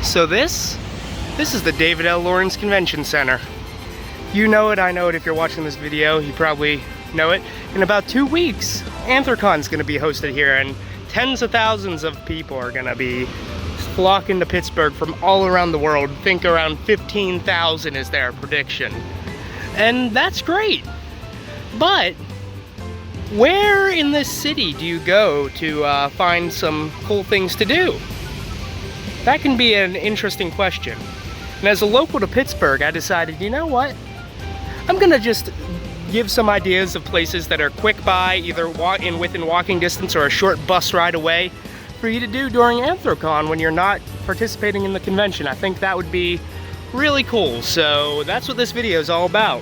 So this is the David L. Lawrence Convention Center. You know it, I know it. If you're watching this video, you probably know it. In about 2 weeks, Anthrocon's gonna be hosted here, and tens of thousands of people are gonna be flocking to Pittsburgh from all around the world. Think around 15,000 is their prediction. And that's great. But where in this city do you go to find some cool things to do? That can be an interesting question. And as a local to Pittsburgh, I decided, you know what? I'm gonna just give some ideas of places that are quick by, either within walking distance or a short bus ride away, for you to do during Anthrocon when you're not participating in the convention. I think that would be really cool. So that's what this video is all about.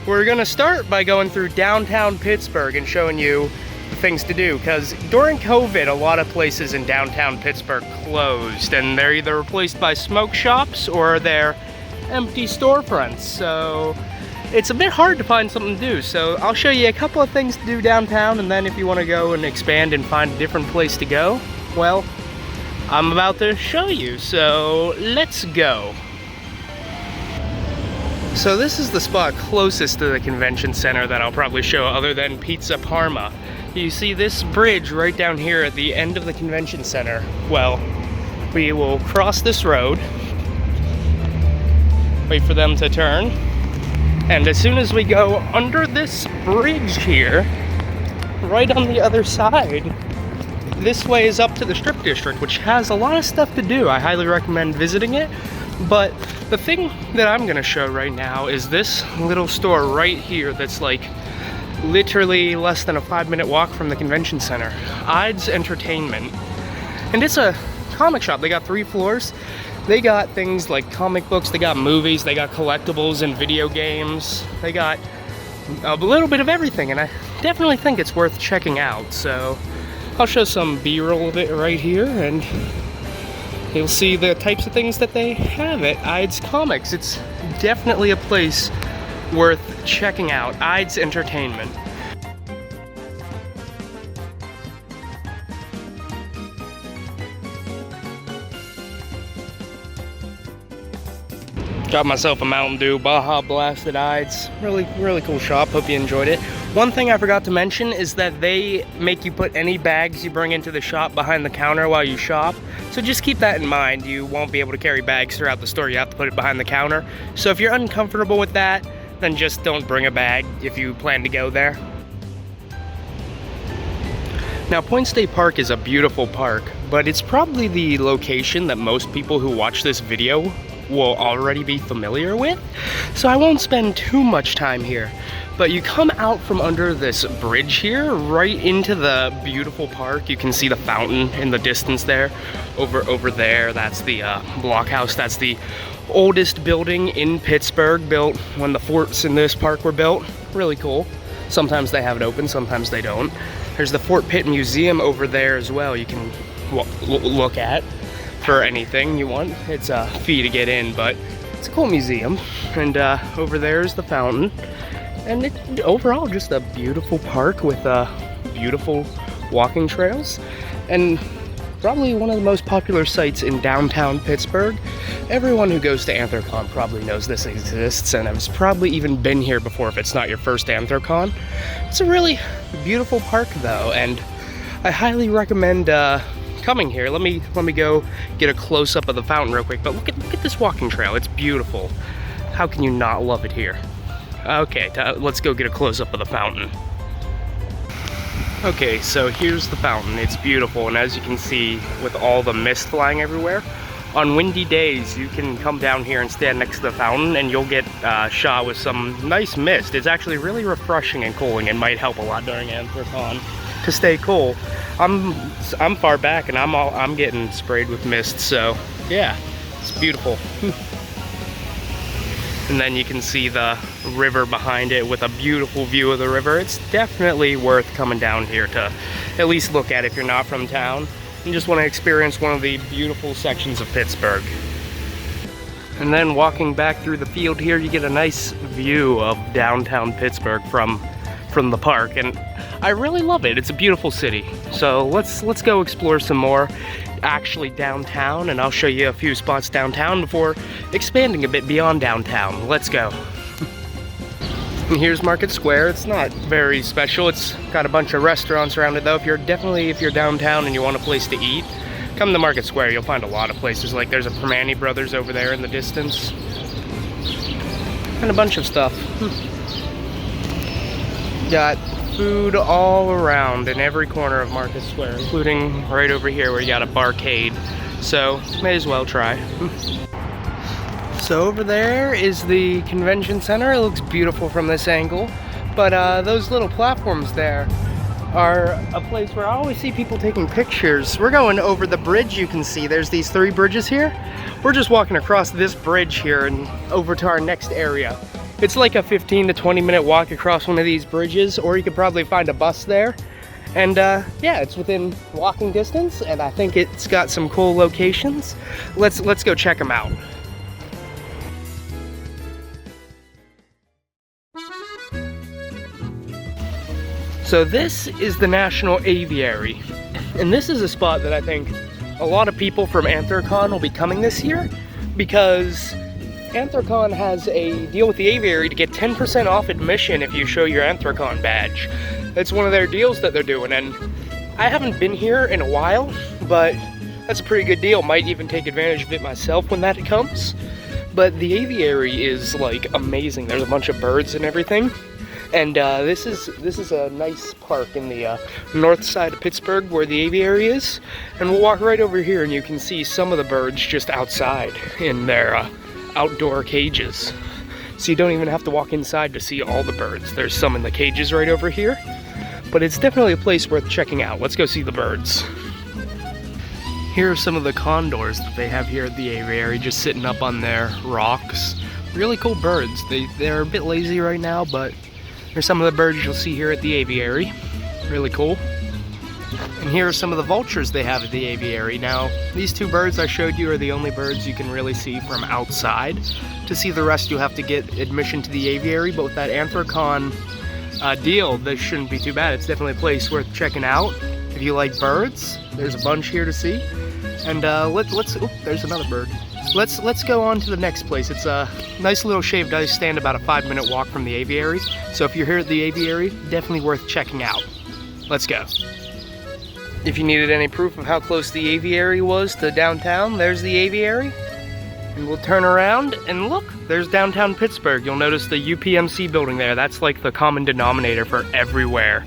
We're gonna start by going through downtown Pittsburgh and showing you the things to do, because during COVID, a lot of places in downtown Pittsburgh closed, and they're either replaced by smoke shops or they're empty storefronts. So it's a bit hard to find something to do. So I'll show you a couple of things to do downtown, and then if you want to go and expand and find a different place to go, well, I'm about to show you. So let's go. So this is the spot closest to the convention center that I'll probably show, other than Pizza Parma. You see this bridge right down here at the end of the convention center. Well, we will cross this road, wait for them to turn, and as soon as we go under this bridge here, right on the other side, this way is up to the Strip District, which has a lot of stuff to do. I highly recommend visiting it. But the thing that I'm gonna show right now is this little store right here that's like literally less than a 5-minute walk from the convention center. Ides Entertainment. And it's a comic shop. They got 3 floors. They got things like comic books, they got movies, they got collectibles and video games. They got a little bit of everything, and I definitely think it's worth checking out. So I'll show some B-roll of it right here, and you'll see the types of things that they have at Ides Comics. It's definitely a place worth checking out. Ides Entertainment. Got myself a Mountain Dew, Baja Blasted Ides. Really cool shop, hope you enjoyed it. One thing I forgot to mention is that they make you put any bags you bring into the shop behind the counter while you shop. So just keep that in mind. You won't be able to carry bags throughout the store. You have to put it behind the counter. So if you're uncomfortable with that, then just don't bring a bag if you plan to go there. Now, Point State Park is a beautiful park, but it's probably the location that most people who watch this video will already be familiar with. So I won't spend too much time here. But you come out from under this bridge here, right into the beautiful park. You can see the fountain in the distance there. Over there, that's the block house. That's the oldest building in Pittsburgh, built when the forts in this park were built. Really cool. Sometimes they have it open, sometimes they don't. There's the Fort Pitt Museum over there as well. You can look at for anything you want. It's a fee to get in, but it's a cool museum. And over there is the fountain. And it overall just a beautiful park with beautiful walking trails, and probably one of the most popular sites in downtown Pittsburgh. Everyone who goes to Anthrocon probably knows this exists, and has probably even been here before if it's not your first Anthrocon. It's a really beautiful park though, and I highly recommend coming here. Let me go get a close-up of the fountain real quick, but look at this walking trail. It's beautiful. How can you not love it here? Okay, let's go get a close-up of the fountain. Okay, so here's the fountain. It's beautiful, and as you can see, with all the mist flying everywhere, on windy days, you can come down here and stand next to the fountain, and you'll get shot with some nice mist. It's actually really refreshing and cooling. It might help a lot during Anthrocon to stay cool. I'm far back, and I'm getting sprayed with mist, so yeah, it's beautiful. And then you can see the river behind it with a beautiful view of the river. It's definitely worth coming down here to at least look at if you're not from town and just want to experience one of the beautiful sections of Pittsburgh. And then walking back through the field here, you get a nice view of downtown Pittsburgh from the park, and I really love it. It's a beautiful city. So let's go explore some more. actually downtown, and I'll show you a few spots downtown before expanding a bit beyond downtown. Let's go. And here's Market Square. It's not very special. It's got a bunch of restaurants around it though. If you're downtown and you want a place to eat, come to Market Square. You'll find a lot of places. Like there's a Permani Brothers over there in the distance. And a bunch of stuff. Got food all around in every corner of Market Square, including right over here where you got a barcade. So may as well try. So over there is the convention center. It looks beautiful from this angle, but those little platforms there are a place where I always see people taking pictures. We're going over the bridge. You can see there's these 3 bridges here. We're just walking across this bridge here and over to our next area. It's like a 15 to 20 minute walk across one of these bridges, or you could probably find a bus there. And yeah, it's within walking distance, and I think it's got some cool locations. Let's go check them out. So this is the National Aviary, and this is a spot that I think a lot of people from Anthrocon will be coming this year, because Anthrocon has a deal with the aviary to get 10% off admission if you show your Anthrocon badge. It's one of their deals that they're doing, and I haven't been here in a while, but that's a pretty good deal. Might even take advantage of it myself when that comes. But the aviary is like amazing. There's a bunch of birds and everything. And this is a nice park in the north side of Pittsburgh where the aviary is. And we'll walk right over here and you can see some of the birds just outside in their outdoor cages. So you don't even have to walk inside to see all the birds. There's some in the cages right over here. But it's definitely a place worth checking out. Let's go see the birds. Here are some of the condors that they have here at the aviary, just sitting up on their rocks. Really cool birds. They're a bit lazy right now, but here's some of the birds you'll see here at the aviary. Really cool. And here are some of the vultures they have at the aviary. Now, these 2 birds I showed you are the only birds you can really see from outside. To see the rest, you'll have to get admission to the aviary, but with that Anthrocon deal, this shouldn't be too bad. It's definitely a place worth checking out. If you like birds, there's a bunch here to see. And there's another bird. Let's go on to the next place. It's a nice little shaved ice stand, about a 5-minute walk from the aviary. So if you're here at the aviary, definitely worth checking out. Let's go. If you needed any proof of how close the aviary was to downtown, there's the aviary. And we'll turn around and look, there's downtown Pittsburgh. You'll notice the UPMC building there. That's like the common denominator for everywhere.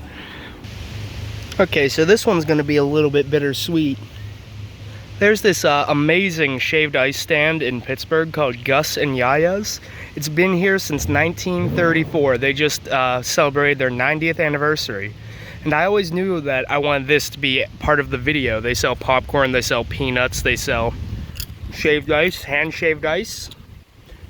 Okay, so this one's gonna be a little bit bittersweet. There's this amazing shaved ice stand in Pittsburgh called Gus and Yaya's. It's been here since 1934. They just celebrated their 90th anniversary. And I always knew that I wanted this to be part of the video. They sell popcorn, they sell peanuts, they sell shaved ice, hand shaved ice.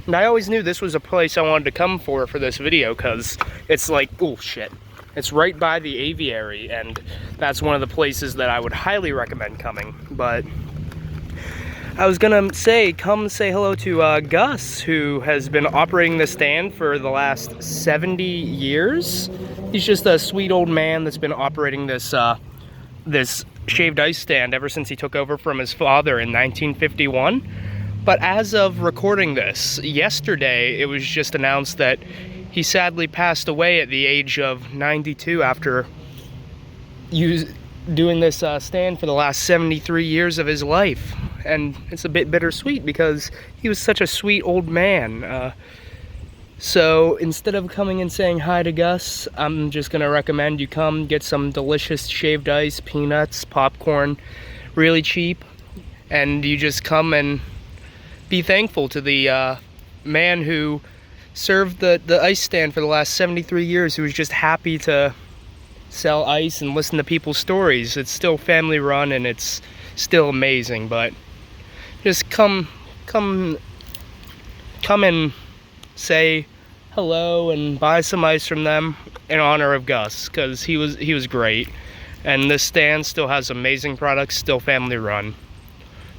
And I always knew this was a place I wanted to come for this video, because it's like, oh shit. It's right by the aviary, and that's one of the places that I would highly recommend coming. But I was gonna say, come say hello to Gus, who has been operating this stand for the last 70 years. He's just a sweet old man that's been operating this this shaved ice stand ever since he took over from his father in 1951. But as of recording this, yesterday it was just announced that he sadly passed away at the age of 92 after doing this stand for the last 73 years of his life. And it's a bit bittersweet because he was such a sweet old man. So instead of coming and saying hi to Gus, I'm just gonna recommend you come get some delicious shaved ice, peanuts, popcorn, really cheap, and you just come and be thankful to the man who served the ice stand for the last 73 years, who was just happy to sell ice and listen to people's stories. It's still family run and it's still amazing, but just come and say hello and buy some ice from them in honor of Gus, because he was great. And this stand still has amazing products, still family run.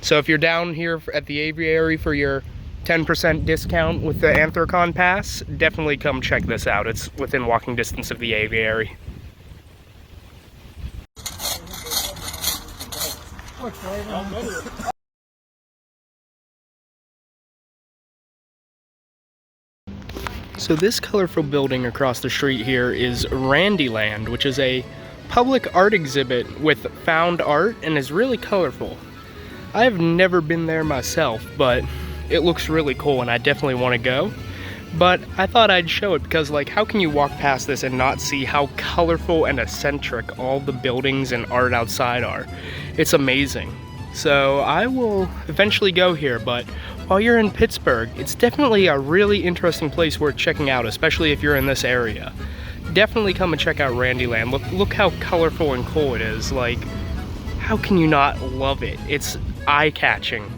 So if you're down here at the aviary for your 10% discount with the Anthrocon pass, definitely come check this out. It's within walking distance of the aviary. So this colorful building across the street here is Randyland, which is a public art exhibit with found art and is really colorful. I've never been there myself, but it looks really cool and I definitely want to go. But I thought I'd show it because, like, how can you walk past this and not see how colorful and eccentric all the buildings and art outside are? It's amazing. So I will eventually go here, but while you're in Pittsburgh, it's definitely a really interesting place worth checking out, especially if you're in this area. Definitely come and check out Randyland. Look how colorful and cool it is. Like, how can you not love it? It's eye-catching.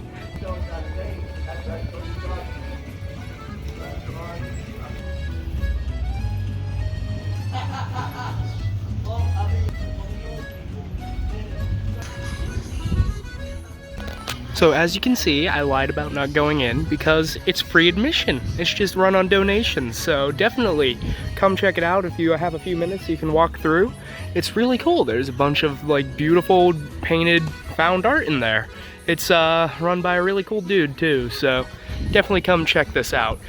So as you can see, I lied about not going in because it's free admission. It's just run on donations. So definitely come check it out if you have a few minutes. You can walk through. It's really cool. There's a bunch of like beautiful painted found art in there. It's run by a really cool dude too. So definitely come check this out.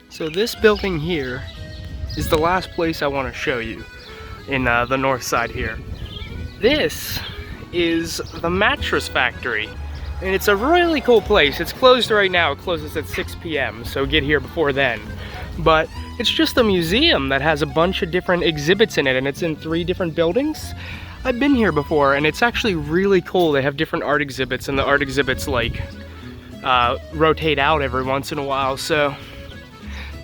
So this building here is the last place I want to show you in the north side here. This is the mattress factory, and it's a really cool place. It's closed right now. It closes at 6 p.m. so get here before then. But it's just a museum that has a bunch of different exhibits in it, and it's in 3 different buildings. I've been here before and it's actually really cool. They have different art exhibits, and the art exhibits like rotate out every once in a while, so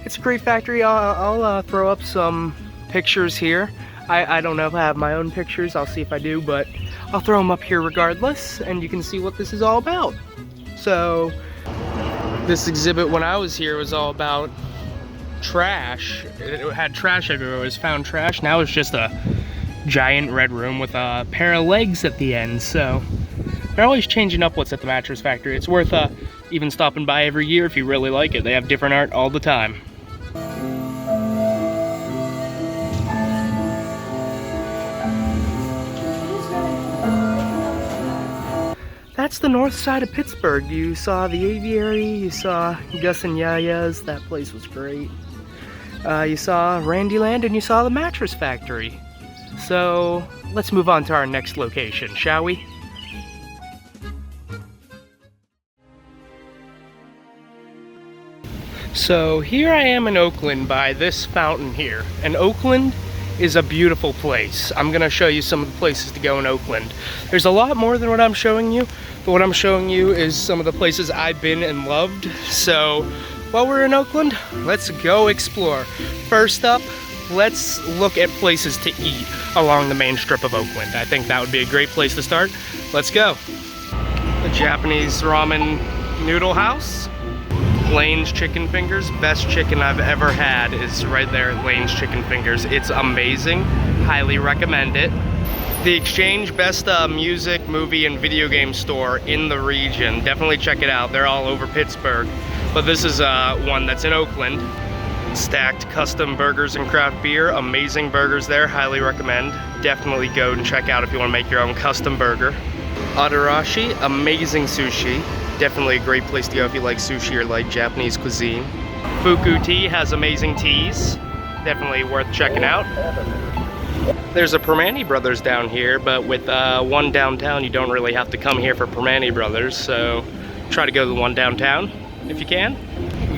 it's a great factory. I'll throw up some pictures here. I don't know if I have my own pictures. I'll see if I do, but I'll throw them up here regardless, and you can see what this is all about. So this exhibit when I was here was all about trash. It had trash everywhere. It was found trash. Now it's just a giant red room with a pair of legs at the end. So they're always changing up what's at the mattress factory. It's worth even stopping by every year if you really like it. They have different art all the time. That's the north side of Pittsburgh. You saw the aviary, you saw Gus and Yaya's, that place was great. You saw Randyland, and you saw the mattress factory. So let's move on to our next location, shall we? So here I am in Oakland by this fountain here, and Oakland is a beautiful place. I'm gonna show you some of the places to go in Oakland. There's a lot more than what I'm showing you, but what I'm showing you is some of the places I've been and loved. So while we're in Oakland, let's go explore. First up, let's look at places to eat along the main strip of Oakland. I think that would be a great place to start. Let's go. The Japanese ramen noodle house. Lane's Chicken Fingers, best chicken I've ever had is right there at Lane's Chicken Fingers. It's amazing, highly recommend it. The Exchange, best music, movie, and video game store in the region. Definitely check it out, they're all over Pittsburgh. But this is one that's in Oakland. Stacked custom burgers and craft beer, amazing burgers there, highly recommend. Definitely go and check out if you want to make your own custom burger. Adarashi, amazing sushi. Definitely a great place to go if you like sushi or like Japanese cuisine. Fuku Tea has amazing teas. Definitely worth checking out. There's a Permane Brothers down here, but with one downtown, you don't really have to come here for Permane Brothers, so try to go to the one downtown if you can.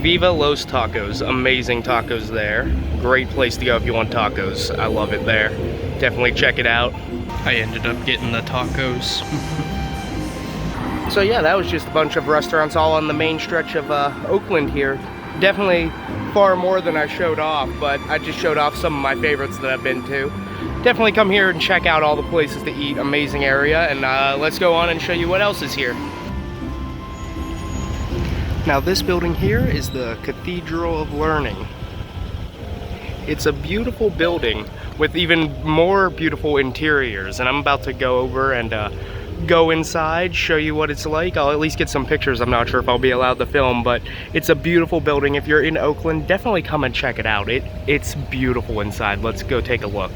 Viva Los Tacos, amazing tacos there. Great place to go if you want tacos. I love it there. Definitely check it out. I ended up getting the tacos. So yeah, that was just a bunch of restaurants all on the main stretch of Oakland here. Definitely far more than I showed off, but I just showed off some of my favorites that I've been to. Definitely come here and check out all the places to eat, amazing area, and let's go on and show you what else is here. Now this building here is the Cathedral of Learning. It's a beautiful building with even more beautiful interiors, and I'm about to go over and go inside, show you what it's like. I'll at least get some pictures. I'm not sure if I'll be allowed to film, but it's a beautiful building. If you're in Oakland, definitely come and check it out. It's beautiful inside. Let's go take a look.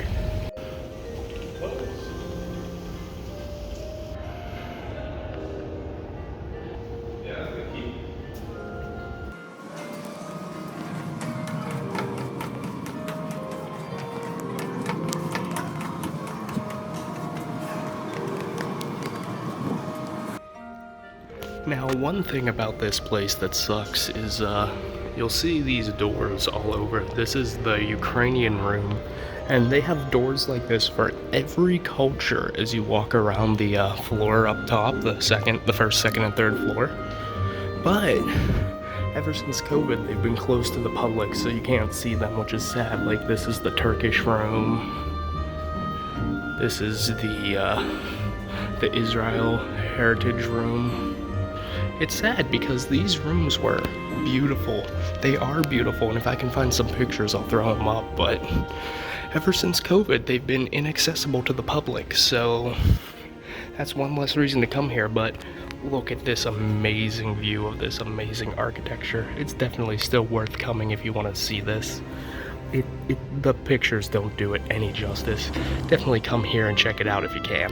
Now, one thing about this place that sucks is you'll see these doors all over. This is the Ukrainian room, and they have doors like this for every culture as you walk around the floor up top, the first, second, and third floor. But ever since COVID, they've been closed to the public, so you can't see them, which is sad. Like, this is the Turkish room. This is the Israel Heritage Room. It's sad because these rooms were beautiful. They are beautiful, and if I can find some pictures, I'll throw them up, but ever since COVID, they've been inaccessible to the public, so that's one less reason to come here. But look at this amazing view of this amazing architecture. It's definitely still worth coming if you want to see this. The pictures don't do it any justice. Definitely come here and check it out if you can.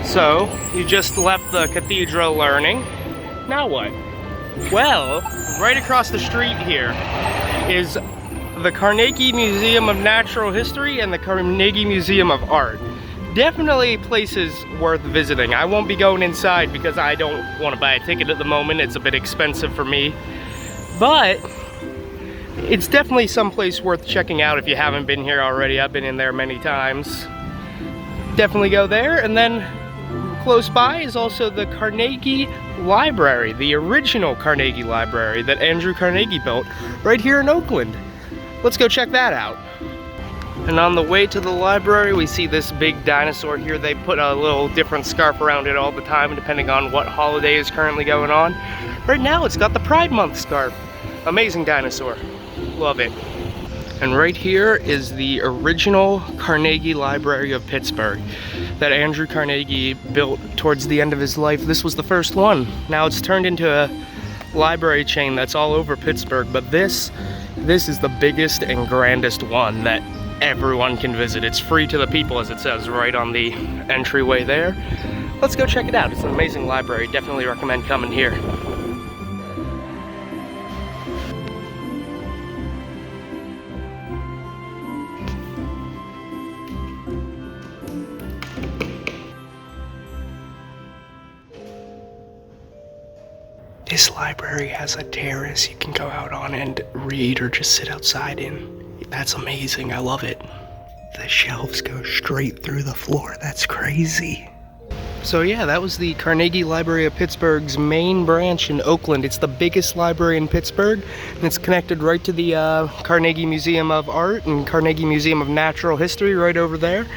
So, you just left the cathedral learning. Now what? Well, right across the street here is the Carnegie Museum of Natural History and the Carnegie Museum of Art. Definitely places worth visiting. I won't be going inside because I don't want to buy a ticket at the moment. It's a bit expensive for me. But it's definitely someplace worth checking out if you haven't been here already. I've been in there many times. Definitely go there. And then close by is also the Carnegie Library, the original Carnegie Library that Andrew Carnegie built right here in Oakland. Let's go check that out. And on the way to the library, we see this big dinosaur here. They put a little different scarf around it all the time, depending on what holiday is currently going on. Right now, it's got the Pride Month scarf. Amazing dinosaur. Love it. And right here is the original Carnegie Library of Pittsburgh that Andrew Carnegie built towards the end of his life. This was the first one. Now it's turned into a library chain that's all over Pittsburgh, but this is the biggest and grandest one that everyone can visit. It's free to the people, as it says right on the entryway there. Let's go check it out. It's an amazing library. Definitely recommend coming here. This library has a terrace you can go out on and read or just sit outside in. That's amazing, I love it. The shelves go straight through the floor, that's crazy. So yeah, that was the Carnegie Library of Pittsburgh's main branch in Oakland. It's the biggest library in Pittsburgh, and it's connected right to the Carnegie Museum of Art and Carnegie Museum of Natural History right over there.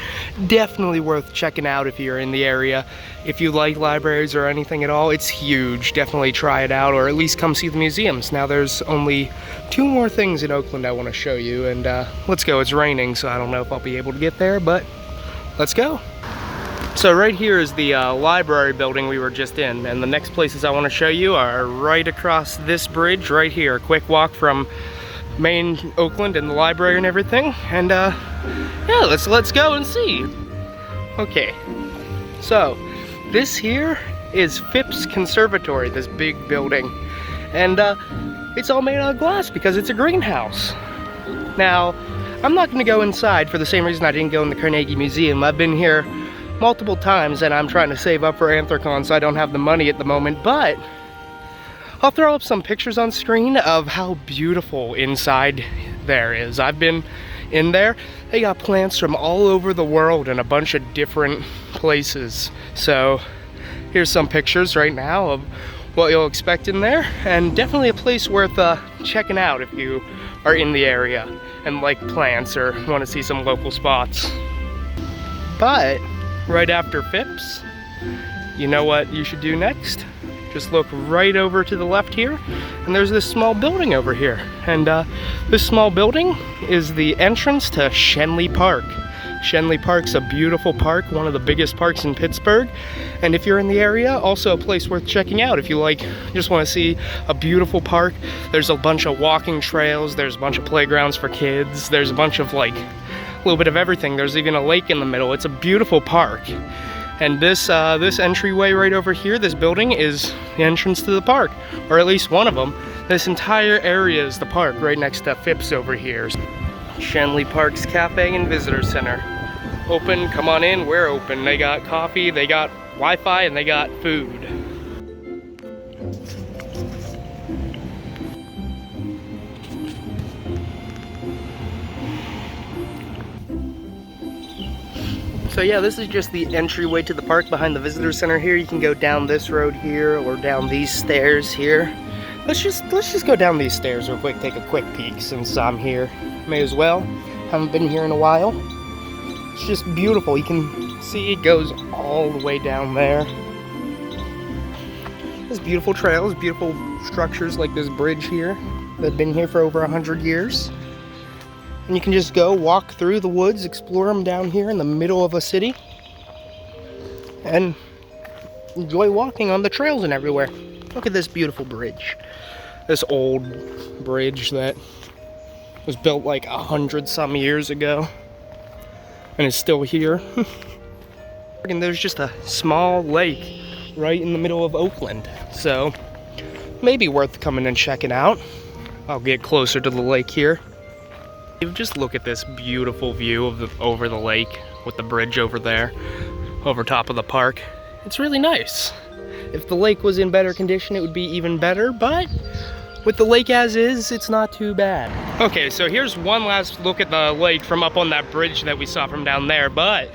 Definitely worth checking out if you're in the area. If you like libraries or anything at all, it's huge. Definitely try it out, or at least come see the museums. Now there's only 2 more things in Oakland I want to show you, and let's go. It's raining, so I don't know if I'll be able to get there, but let's go. So right here is the library building we were just in, and the next places I want to show you are right across this bridge right here. A quick walk from main Oakland and the library and everything, and yeah, let's go and see. Okay, so this here is Phipps Conservatory, this big building, and it's all made out of glass because it's a greenhouse. Now, I'm not going to go inside for the same reason I didn't go in the Carnegie Museum. I've been here multiple times and I'm trying to save up for Anthrocon, so I don't have the money at the moment, but I'll throw up some pictures on screen of how beautiful inside there is. I've been in there. They got plants from all over the world in a bunch of different places. So here's some pictures right now of what you'll expect in there, and definitely a place worth checking out if you are in the area and like plants or want to see some local spots. But right after Phipps, you know what you should do next? Just look right over to the left here, and there's this small building over here. And this small building is the entrance to Schenley Park. Schenley Park's a beautiful park, one of the biggest parks in Pittsburgh. And if you're in the area, also a place worth checking out. If you just want to see a beautiful park, there's a bunch of walking trails, there's a bunch of playgrounds for kids, there's a bunch of a little bit of everything. There's even a lake in the middle. It's a beautiful park. And this entryway right over here, this building, is the entrance to the park, or at least one of them. This entire area is the park right next to Phipps over here. Schenley Park's Cafe and Visitor Center. Open, come on in, we're open. They got coffee, they got Wi-Fi, and they got food. So yeah, this is just the entryway to the park behind the visitor center here. You can go down this road here or down these stairs here. Let's just go down these stairs real quick, take a quick peek since I'm here. May as well. Haven't been here in a while. It's just beautiful. You can see it goes all the way down there. There's beautiful trails, beautiful structures like this bridge here that have been here for over 100 years. And you can just go walk through the woods, explore them down here in the middle of a city, and enjoy walking on the trails and everywhere. Look at this beautiful bridge. This old bridge that was built like 100-some years ago and is still here. And there's just a small lake right in the middle of Oakland, so maybe worth coming and checking out. I'll get closer to the lake here. Just look at this beautiful view of over the lake with the bridge over there, over top of the park. It's really nice. If the lake was in better condition, it would be even better, but with the lake as is, it's not too bad. Okay, so here's one last look at the lake from up on that bridge that we saw from down there, but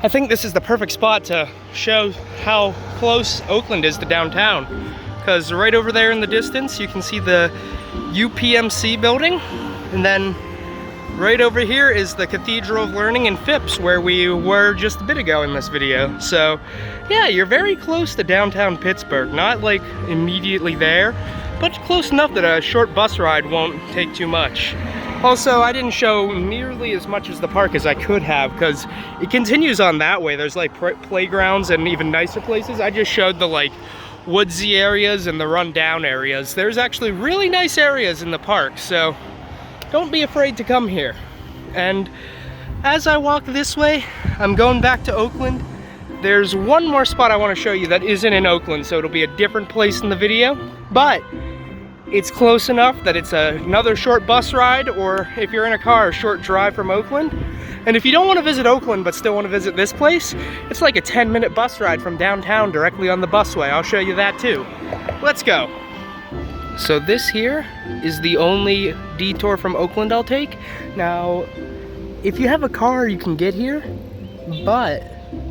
I think this is the perfect spot to show how close Oakland is to downtown. Because right over there in the distance, you can see the UPMC building, and then right over here is the Cathedral of Learning in Phipps, where we were just a bit ago in this video. So yeah, you're very close to downtown Pittsburgh. Not like immediately there, but close enough that a short bus ride won't take too much. Also, I didn't show nearly as much as the park as I could have, because it continues on that way. There's like playgrounds and even nicer places. I just showed the like woodsy areas and the rundown areas. There's actually really nice areas in the park, so don't be afraid to come here. And as I walk this way, I'm going back to Oakland. There's one more spot I want to show you that isn't in Oakland, so it'll be a different place in the video, but it's close enough that it's another short bus ride, or if you're in a car, a short drive from Oakland. And if you don't want to visit Oakland but still want to visit this place, it's like a 10-minute bus ride from downtown directly on the busway. I'll show you that too. Let's go. So this here is the only detour from Oakland I'll take. Now, if you have a car, you can get here, but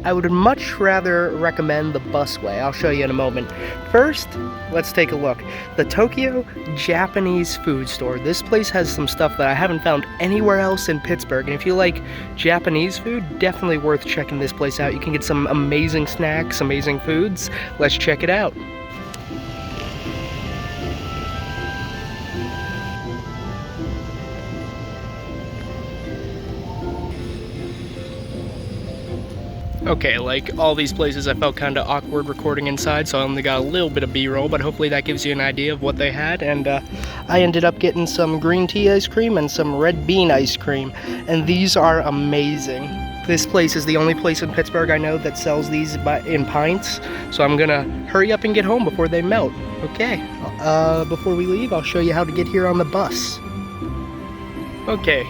I would much rather recommend the busway. I'll show you in a moment. First, let's take a look. The Tokyo Japanese food store. This place has some stuff that I haven't found anywhere else in Pittsburgh. And if you like Japanese food, definitely worth checking this place out. You can get some amazing snacks, amazing foods. Let's check it out. Okay, like all these places, I felt kind of awkward recording inside, so I only got a little bit of B-roll, but hopefully that gives you an idea of what they had. And I ended up getting some green tea ice cream and some red bean ice cream, and these are amazing. This place is the only place in Pittsburgh I know that sells these in pints, so I'm gonna hurry up and get home before they melt. Okay, before we leave, I'll show you how to get here on the bus. Okay,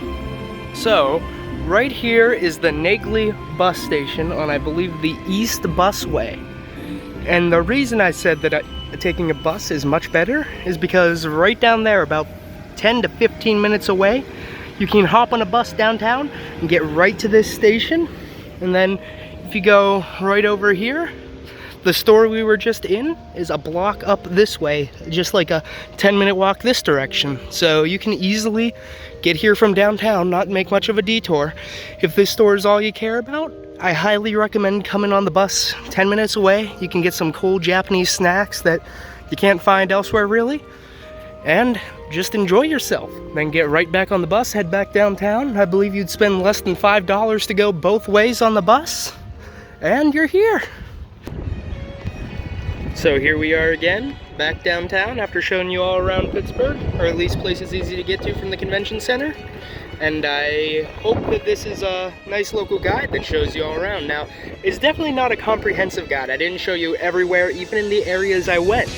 so right here is the Nagley bus station on, I believe, the East Busway. And the reason I said that taking a bus is much better is because right down there, about 10 to 15 minutes away, you can hop on a bus downtown and get right to this station. And then if you go right over here, the store we were just in is a block up this way, just like a 10-minute walk this direction. So you can easily get here from downtown, not make much of a detour. If this store is all you care about, I highly recommend coming on the bus 10 minutes away. You can get some cool Japanese snacks that you can't find elsewhere really, and just enjoy yourself. Then get right back on the bus, head back downtown. I believe you'd spend less than $5 to go both ways on the bus, and you're here. So here we are again, back downtown after showing you all around Pittsburgh, or at least places easy to get to from the convention center. And I hope that this is a nice local guide that shows you all around. Now, it's definitely not a comprehensive guide. I didn't show you everywhere, even in the areas I went.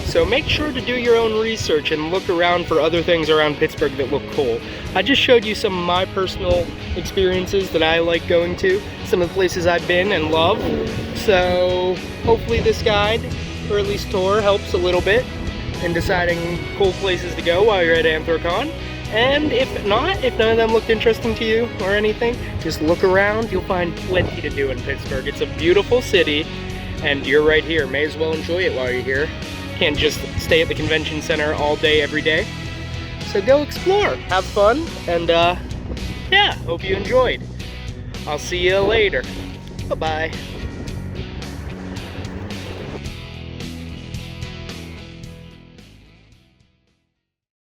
So make sure to do your own research and look around for other things around Pittsburgh that look cool. I just showed you some of my personal experiences that I like going to, some of the places I've been and love. So hopefully this guide, or at least tour, helps a little bit in deciding cool places to go while you're at Anthrocon. And if not, if none of them looked interesting to you or anything, just look around. You'll find plenty to do in Pittsburgh. It's a beautiful city, and you're right here. May as well enjoy it while you're here. Can't just stay at the convention center all day, every day. So go explore, have fun, and yeah, hope you enjoyed. I'll see you later. Bye-bye.